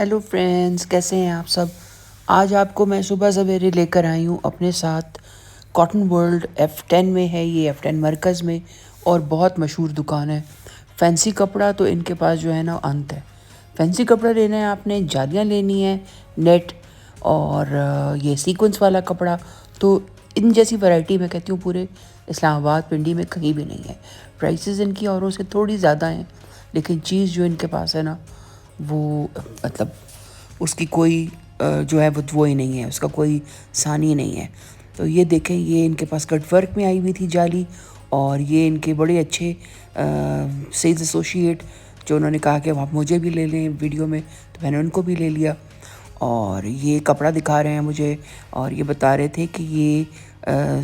Hello friends, कैसे हैं आप सब। आज आपको मैं सुबह सवेरे लेकर आई हूँ अपने साथ। कॉटन वर्ल्ड F10 में है, ये F10 मरकज़ में, और बहुत मशहूर दुकान है। फैंसी कपड़ा तो इनके पास जो है ना अंत है। फैंसी कपड़ा लेना है आपने, जालियाँ लेनी है, नेट और ये सीक्वेंस वाला कपड़ा, तो इन जैसी वैरायटी मैं कहती हूँ पूरे इस्लामाबाद पिंडी में कहीं भी नहीं है। प्राइसेस इनकी औरों से थोड़ी ज़्यादा हैं, लेकिन चीज़ जो इनके पास है ना, वो मतलब उसकी कोई जो है वो ही नहीं है, उसका कोई सानी नहीं है। तो ये देखें, ये इनके पास कट वर्क में आई हुई थी जाली, और ये इनके बड़े अच्छे सेल्स एसोसिएट जो उन्होंने कहा कि आप मुझे भी ले लें वीडियो में, तो मैंने उनको भी ले लिया। और ये कपड़ा दिखा रहे हैं मुझे, और ये बता रहे थे कि ये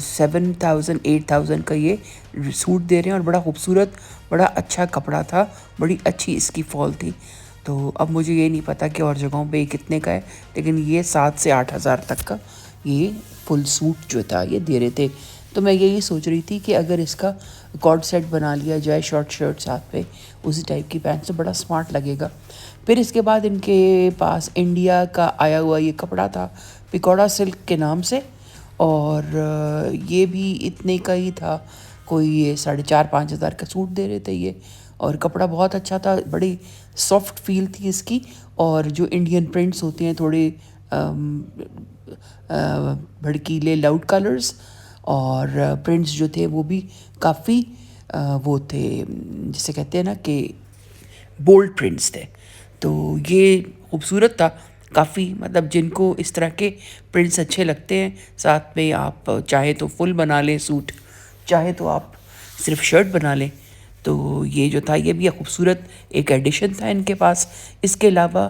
7,000 8,000 का ये सूट दे रहे हैं, और बड़ा खूबसूरत, बड़ा अच्छा कपड़ा था, बड़ी अच्छी इसकी फॉल थी। तो अब मुझे ये नहीं पता कि और जगहों पे ये कितने का है, लेकिन ये 7 से 8 हज़ार तक का ये फुल सूट जो था ये दे रहे थे। तो मैं यही सोच रही थी कि अगर इसका कॉर्ड सेट बना लिया जाए, शॉर्ट शर्ट साथ पे उसी टाइप की पैंट, से बड़ा स्मार्ट लगेगा। फिर इसके बाद इनके पास इंडिया का आया हुआ ये कपड़ा था, पिकौड़ा सिल्क के नाम से, और ये भी इतने का ही था, कोई ये 4,500 का सूट दे रहे थे ये। और कपड़ा बहुत अच्छा था, बड़ी सॉफ्ट फील थी इसकी, और जो इंडियन प्रिंट्स होते हैं थोड़े भड़कीले लाउड कलर्स, और प्रिंट्स जो थे वो भी काफ़ी वो थे, जिसे कहते हैं ना कि बोल्ड प्रिंट्स थे। तो ये खूबसूरत था काफ़ी, मतलब जिनको इस तरह के प्रिंट्स अच्छे लगते हैं, साथ में आप चाहे तो फुल बना लें सूट, चाहे तो आप सिर्फ शर्ट बना लें। तो ये जो था ये भी खूबसूरत एक एडिशन था इनके पास। इसके अलावा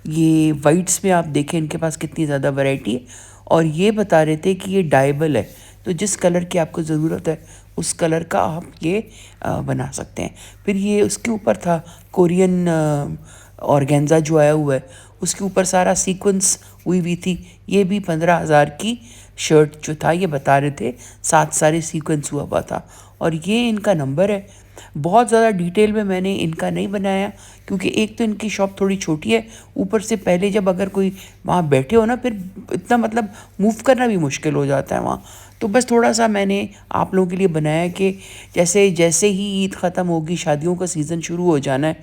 ये वाइट्स में आप देखें इनके पास कितनी ज़्यादा वैरायटी है, और ये बता रहे थे कि ये डाइबल है, तो जिस कलर की आपको ज़रूरत है उस कलर का आप ये बना सकते हैं। फिर ये उसके ऊपर था कोरियन ऑर्गेन्जा जो आया हुआ है, उसके ऊपर सारा सीक्वेंस हुई हुई थी। ये भी 15,000 की शर्ट जो था ये बता रहे थे, 7 सारे सीक्वेंस हुआ हुआ था, और ये इनका नंबर है। बहुत ज़्यादा डिटेल में मैंने इनका नहीं बनाया, क्योंकि एक तो इनकी शॉप थोड़ी छोटी है, ऊपर से पहले जब अगर कोई वहाँ बैठे हो ना, फिर इतना मतलब मूव करना भी मुश्किल हो जाता है वहाँ। तो बस थोड़ा सा मैंने आप लोगों के लिए बनाया कि जैसे जैसे ही ईद ख़त्म होगी, शादियों का सीज़न शुरू हो जाना है,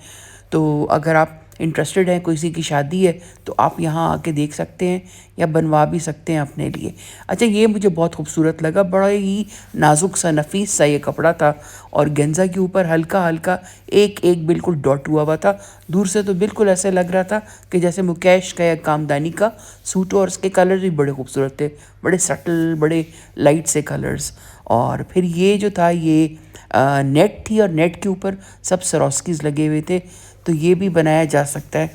तो अगर आप इंटरेस्टेड हैं, किसी की शादी है, तो आप यहाँ आके देख सकते हैं या बनवा भी सकते हैं अपने लिए। अच्छा, ये मुझे बहुत खूबसूरत लगा, बड़ा ही नाजुक सा नफीस सा ये कपड़ा था, और गेंजा के ऊपर हल्का हल्का एक एक बिल्कुल डॉट हुआ हुआ था। दूर से तो बिल्कुल ऐसे लग रहा था कि जैसे मुकेश का या कामदानी का सूट हो, और उसके कलर भी बड़े खूबसूरत थे, बड़े सटल, बड़े लाइट से कलर्स। और फिर ये जो था ये नेट थी, और नेट के ऊपर सब सरोस्कीज लगे हुए थे, तो ये भी बनाया जा सकता है।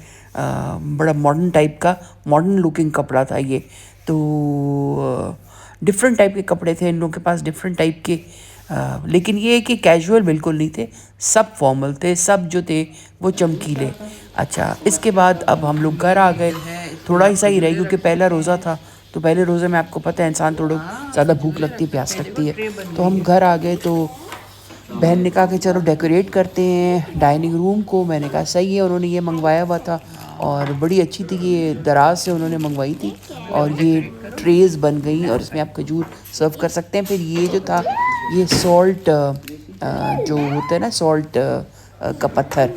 बड़ा मॉडर्न टाइप का, मॉडर्न लुकिंग कपड़ा था ये। तो डिफरेंट टाइप के कपड़े थे इन लोगों के पास, डिफरेंट टाइप के, लेकिन ये है कि कैजुअल बिल्कुल नहीं थे, सब फॉर्मल थे, सब जो थे वो चमकीले। अच्छा, इसके बाद अब हम लोग घर आ गए, थोड़ा ही सही रहे क्योंकि पहला रोज़ा था, तो पहले रोज़े में आपको पता है इंसान थोड़ा ज़्यादा भूख लगती है, प्यास लगती है। तो हम घर आ गए, तो बहन ने कहा कि चलो डेकोरेट करते हैं डाइनिंग रूम को। मैंने कहा सही है, उन्होंने ये मंगवाया हुआ था, और बड़ी अच्छी थी, ये दराज से उन्होंने मंगवाई थी, और ये ट्रेज बन गई, और इसमें आप खजूर सर्व कर सकते हैं। फिर ये जो था ये सॉल्ट जो होता है ना, सॉल्ट का पत्थर,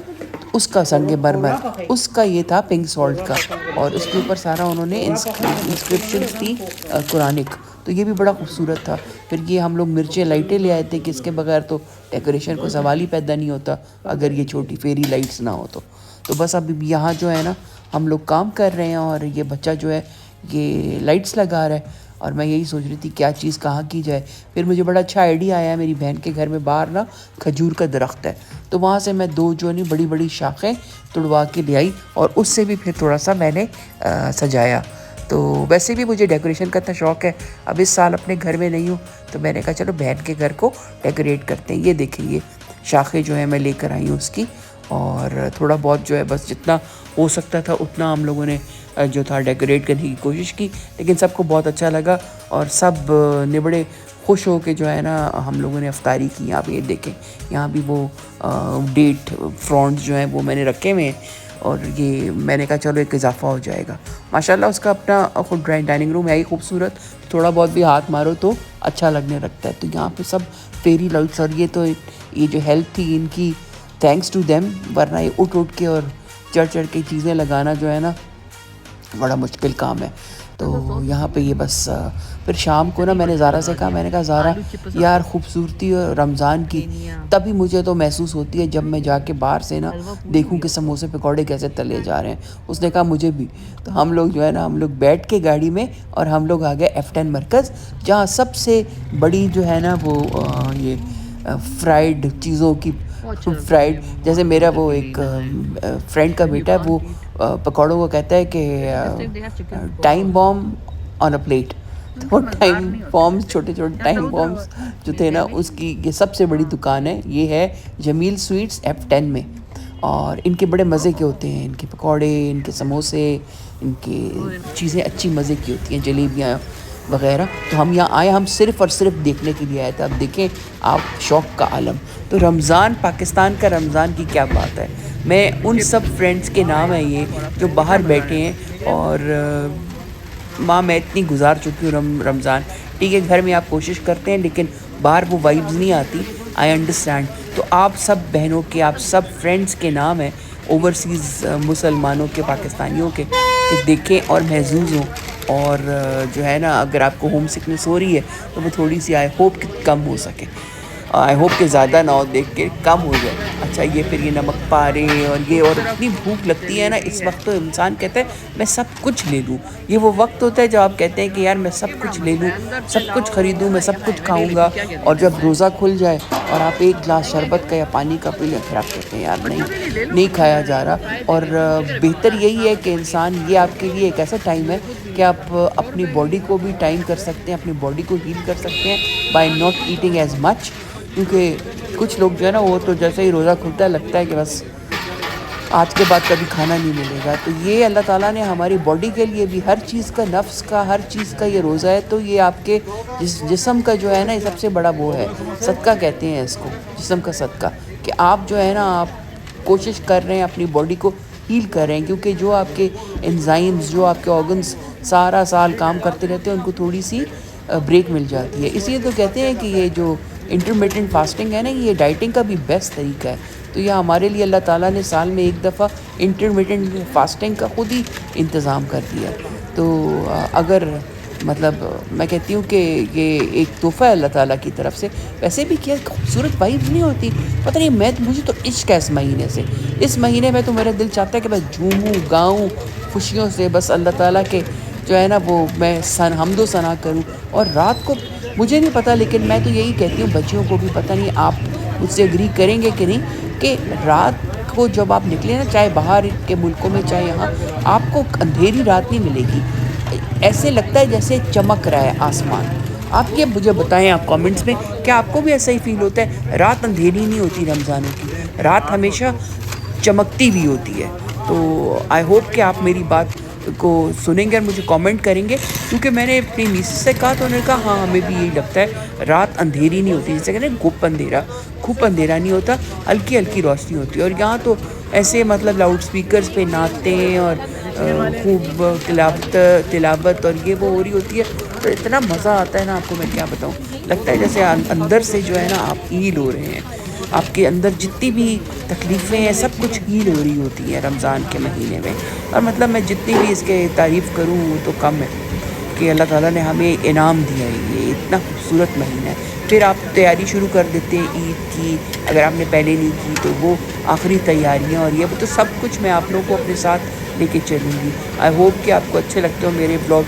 उसका संगे मरमर, उसका ये था पिंक सॉल्ट का, और उसके ऊपर सारा उन्होंने इंस्क्रिप्शन थी कुरानिक, तो ये भी बड़ा खूबसूरत था। फिर ये हम लोग मिर्चें लाइटें ले आए थे कि इसके बगैर तो डेकोरेशन को सवाल ही पैदा नहीं होता, अगर ये छोटी फेरी लाइट्स ना हो तो बस अभी यहाँ जो है ना हम लोग काम कर रहे हैं, और ये बच्चा जो है ये लाइट्स लगा रहा है, और मैं यही सोच रही थी क्या चीज़ कहाँ की जाए। फिर मुझे बड़ा अच्छा आइडिया आया, मेरी बहन के घर में बाहर ना खजूर का दरख्त है, तो वहाँ से मैं 2 जो है बड़ी बड़ी शाखें तुड़वा के ले आई, और उससे भी फिर थोड़ा सा मैंने सजाया। तो वैसे भी मुझे डेकोरेशन का इतना शौक़ है, अब इस साल अपने घर में नहीं हूँ, तो मैंने कहा चलो बहन के घर को डेकोरेट करते हैं। ये देखिए, ये शाखें जो है मैं लेकर आई हूँ उसकी, और थोड़ा बहुत जो है बस जितना हो सकता था उतना हम लोगों ने जो था डेकोरेट करने की कोशिश की, लेकिन सबको बहुत अच्छा लगा, और सब ने बड़े खुश हो के जो है ना हम लोगों ने अफ्तारी की। यहाँ पे ये देखें, यहाँ भी वो डेट फ्रॉन्ट्स जो हैं वो मैंने रखे हुए हैं, और ये मैंने कहा चलो एक इजाफा हो जाएगा। माशाल्लाह उसका अपना खुद डाइनिंग रूम है ही खूबसूरत, थोड़ा बहुत भी हाथ मारो तो अच्छा लगने लगता है। तो यहाँ पे सब फेरी लाइट्स, और ये जो हेल्प थी इनकी, थैंक्स टू देम, वरना ये उठ उठ के और चढ़ चढ़ के चीज़ें लगाना जो है ना बड़ा मुश्किल काम है। तो यहाँ पे ये बस फिर शाम को ना मैंने ज़ारा से कहा, मैंने कहा ज़ारा यार खूबसूरती और रमज़ान की तभी मुझे तो महसूस होती है जब मैं जाके बाहर से ना देखूं कि समोसे पकौड़े कैसे तले जा रहे हैं। उसने कहा मुझे भी। तो हम लोग जो है ना, हम लोग बैठ के गाड़ी में और हम लोग आ गए F10 मरकज़, जहाँ सबसे बड़ी जो है ना वो ये फ्राइड चीज़ों की फ्राइड, जैसे मेरा वो एक फ्रेंड का बेटा है, वो पकौड़ों को कहता है कि time bomb on a plate. तो टाइम बॉम्ब्स, छोटे छोटे टाइम बॉम्ब्स जो थे ना, उसकी ये सबसे बड़ी दुकान है, ये है जमील स्वीट्स F10 में। और इनके बड़े मज़े के होते हैं, इनके पकौड़े, इनके समोसे, इनकी चीज़ें अच्छी मज़े की होती हैं, जलेबियाँ वगैरह। तो हम यहाँ आए, हम सिर्फ़ और सिर्फ देखने के लिए आए थे। अब देखें आप, शौक़ का आलम। तो रमज़ान, पाकिस्तान का रमज़ान की क्या बात है। मैं उन सब फ्रेंड्स के नाम है ये जो बाहर बैठे हैं, और माँ मैं इतनी गुजार चुकी हूँ रमज़ान। ठीक है, घर में आप कोशिश करते हैं लेकिन बाहर वो वाइब्स नहीं आती, आई अंडरस्टैंड। तो आप सब बहनों के, आप सब फ्रेंड्स के नाम है ओवरसीज़ मुसलमानों के, पाकिस्तानियों के, कि देखें और महसूस हों। और जो है ना, अगर आपको होम सिकनेस हो रही है तो वो थोड़ी सी आई होप कि कम हो सके, आई होप कि ज़्यादा ना हो, देख के कम हो जाए। अच्छा, ये फिर ये नमक पारे और ये, और इतनी भूख लगती है ना इस वक्त, तो इंसान कहता है मैं सब कुछ ले लूँ। ये वो वक्त होता है जब आप कहते हैं कि यार मैं सब कुछ ले लूँ, सब कुछ ख़रीदूँ, मैं सब कुछ खाऊँगा। और जब रोज़ा खुल जाए और आप एक गिलास शरबत का या पानी का पी लें, फिर आप कहते हैं यार नहीं खाया जा रहा। और बेहतर यही है कि इंसान, ये आपके लिए एक ऐसा टाइम है कि आप अपनी बॉडी को भी टाइम कर सकते हैं, अपनी बॉडी को हील कर सकते हैं by not eating as much. क्योंकि कुछ लोग जो है ना, वो तो जैसे ही रोज़ा खुलता है लगता है कि बस आज के बाद कभी खाना नहीं मिलेगा। तो ये अल्लाह ताला ने हमारी बॉडी के लिए भी, हर चीज़ का, नफ्स का, हर चीज़ का ये रोज़ा है। तो ये आपके जिस्म का जो है ना, ये सबसे बड़ा वो है, सदका कहते हैं इसको, जिस्म का सदका। कि आप जो है ना, आप कोशिश कर रहे हैं अपनी बॉडी को हील कर रहे हैं, क्योंकि जो आपके एंजाइम्स, जो आपके ऑर्गन्स सारा साल काम करते रहते हैं, उनको थोड़ी सी ब्रेक मिल जाती है। इसलिए तो कहते हैं कि ये जो इंटरमिटेंट फास्टिंग है ना, ये डाइटिंग का भी बेस्ट तरीका है। तो यह हमारे लिए अल्लाह ताला ने साल में एक दफ़ा इंटरमिटेंट फास्टिंग का ख़ुद ही इंतज़ाम कर दिया। तो अगर मतलब मैं कहती हूँ कि ये एक तोहफ़ा है अल्लाह ताला की तरफ से। वैसे भी क्या खूबसूरत वाइब्स नहीं होती, पता नहीं, मुझे तो इश्क है इस महीने से। इस महीने में तो मेरा दिल चाहता है कि बस झूमूँ, गाऊँ खुशियों से, बस अल्लाह ताला के जो है ना वो मैं हम्दो सना करूँ। और रात को मुझे नहीं पता, लेकिन मैं तो यही कहती हूँ, बच्चियों को भी, पता नहीं आप मुझसे एग्री करेंगे कि नहीं, कि रात को जब आप निकले ना, चाहे बाहर के मुल्कों में चाहे यहाँ, आपको अंधेरी रात नहीं मिलेगी। ऐसे लगता है जैसे चमक रहा है आसमान। आप ये मुझे बताएं, आप कमेंट्स में, क्या आपको भी ऐसा ही फील होता है? रात अंधेरी नहीं होती रमज़ानों की, रात हमेशा चमकती भी होती है। तो आई होप कि आप मेरी बात को सुनेंगे और मुझे कमेंट करेंगे, क्योंकि मैंने अपनी मिसेस से कहा तो उन्होंने कहा हाँ हमें भी यही लगता है, रात अंधेरी नहीं होती, जैसे कहते हैं खूब अंधेरा नहीं होता, हल्की हल्की रोशनी होती है। और यहाँ तो ऐसे मतलब लाउड स्पीकर्स पे नाचते हैं और खूब तिलावत और ये वो हो रही होती है, तो इतना मज़ा आता है ना, आपको मैं क्या बताऊँ। लगता है जैसे अंदर से जो है ना आप हील हो रहे हैं, आपके अंदर जितनी भी तकलीफ़ें हैं सब कुछ हील हो रही होती हैं रमज़ान के महीने में। और मतलब मैं जितनी भी इसके तारीफ़ करूँ वो तो कम है, कि अल्लाह ताला ने हमें इनाम दिया है, ये इतना खूबसूरत महीना है। फिर आप तैयारी शुरू कर देते हैं ईद की, अगर आपने पहले नहीं की तो वो आखिरी तैयारियाँ और ये वो, तो सब कुछ मैं आप लोगों को अपने साथ लेके चलूँगी। आई होप कि आपको अच्छे लगते हो मेरे ब्लॉग।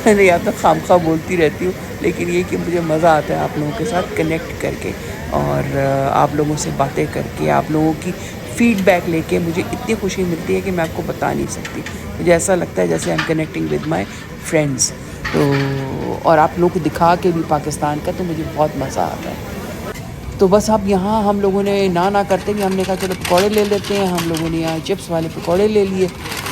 मैंने यहाँ तक खामखा बोलती रहती हूँ, लेकिन ये कि मुझे मज़ा आता है आप लोगों के साथ कनेक्ट करके, और आप लोगों से बातें करके, आप लोगों की फ़ीडबैक लेके मुझे इतनी खुशी मिलती है कि मैं आपको बता नहीं सकती। मुझे ऐसा लगता है जैसे I am connecting with my friends. तो और आप लोगों को दिखा के भी पाकिस्तान का, तो मुझे बहुत मज़ा आता है। तो बस अब यहाँ हम लोगों ने ना करते हुए हमने कहा चलो पकौड़े ले लेते हैं। हम लोगों ने यहाँ चिप्स वाले पकौड़े ले लिए,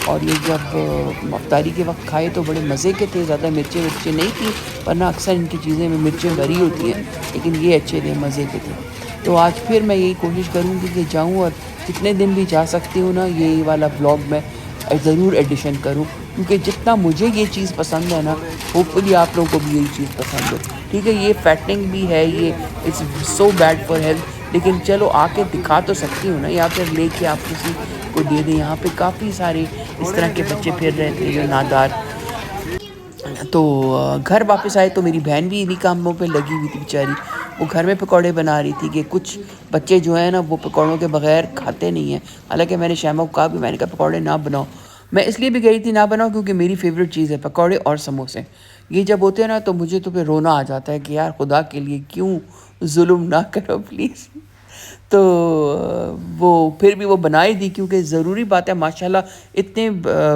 और ये जब अफ्तारी के वक्त खाए तो बड़े मज़े के थे। ज़्यादा मिर्चें नहीं थी, वरना अक्सर इनकी चीज़ें में मिर्चें भरी होती हैं, लेकिन ये अच्छे थे, मज़े के थे। तो आज फिर मैं यही कोशिश करूँगी कि जाऊँ और जितने दिन भी जा सकती हूँ ना, ये वाला व्लॉग मैं ज़रूर एडिशन करूँ, क्योंकि जितना मुझे ये चीज़ पसंद है ना, होपफुली आप लोगों को भी यही चीज़ पसंद हो। ठीक है, ये फैटनिंग भी है, ये it's so bad for health, लेकिन चलो आके दिखा तो सकती हूँ ना, या फिर लेके आप किसी को दे दें। यहाँ पे काफ़ी सारे इस तरह के बच्चे फिर रहे थे जो नादार। तो घर वापस आए तो मेरी बहन भी इन्हीं कामों पे लगी हुई थी बेचारी। वो घर में पकौड़े बना रही थी कि कुछ बच्चे जो हैं ना, वो पकौड़ों के बगैर खाते नहीं हैं। हालांकि मैंने शैमा को कहा भी, मैंने कहा पकौड़े ना बनाओ। मैं इसलिए भी गई थी ना बनाओ क्योंकि मेरी फेवरेट चीज़ है पकौड़े और समोसे। ये जब होते हैं ना तो मुझे तो फिर रोना आ जाता है कि यार खुदा के लिए क्यों जुल्म ना करो प्लीज़। तो वो फिर भी वो बनाई दी, क्योंकि ज़रूरी बात है, माशाल्लाह इतने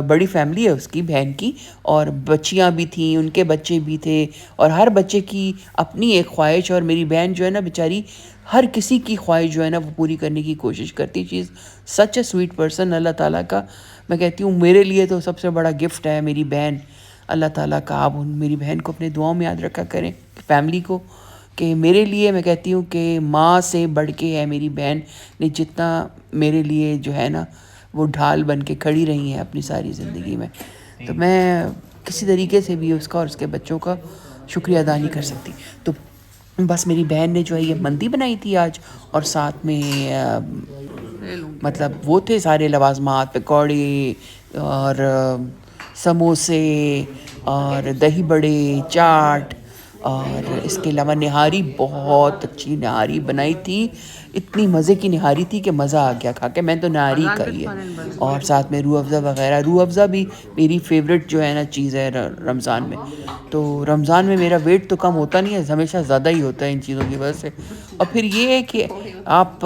बड़ी फैमिली है उसकी बहन की, और बच्चियां भी थीं, उनके बच्चे भी थे, और हर बच्चे की अपनी एक ख्वाहिश, और मेरी बहन जो है ना बेचारी, हर किसी की ख्वाहिश जो है ना वो पूरी करने की कोशिश करती। चीज़ सच ए स्वीट पर्सन। अल्लाह ताला का, मैं कहती हूँ मेरे लिए तो सबसे बड़ा गिफ्ट है मेरी बहन। अल्लाह ताला का आप मेरी बहन को अपने दुआओं में याद रखा करें, फैमिली को। कि मेरे लिए मैं कहती हूँ कि माँ से बढ़ के है मेरी बहन, ने जितना मेरे लिए जो है ना वो ढाल बन के खड़ी रही हैं अपनी सारी ज़िंदगी में। तो मैं किसी तरीके से भी उसका और उसके बच्चों का शुक्रिया अदा नहीं कर सकती। तो बस मेरी बहन ने जो है ये मंदी बनाई थी आज, और साथ में मतलब वो थे सारे लवाजमात, पकौड़े और समोसे और दही बड़े, चाट, और इसके अलावा निहारी, बहुत अच्छी निहारी बनाई थी। इतनी मज़े की निहारी थी कि मज़ा आ गया खा के। मैंने तो निहारी खाई है, और साथ में रूह अफ़ज़ा वग़ैरह। रूह अफ़ज़ा भी मेरी फेवरेट जो है ना चीज़ है रमज़ान में। तो रमज़ान में मेरा वेट तो कम होता नहीं है, हमेशा ज़्यादा ही होता है इन चीज़ों की वजह से। और फिर ये है कि आप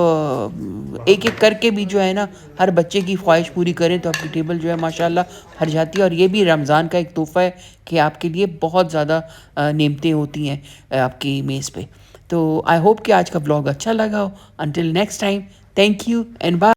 एक एक करके भी जो है ना हर बच्चे की ख्वाहिश पूरी करें तो आपकी टेबल जो है माशाल्लाह भर जाती है। और ये भी रमज़ान का एक तोहफ़ा है कि आपके लिए बहुत ज़्यादा नेमतें होती हैं आपकी मेज़ पे। तो आई होप कि आज का व्लॉग अच्छा लगा हो। Until next time, thank you and bye.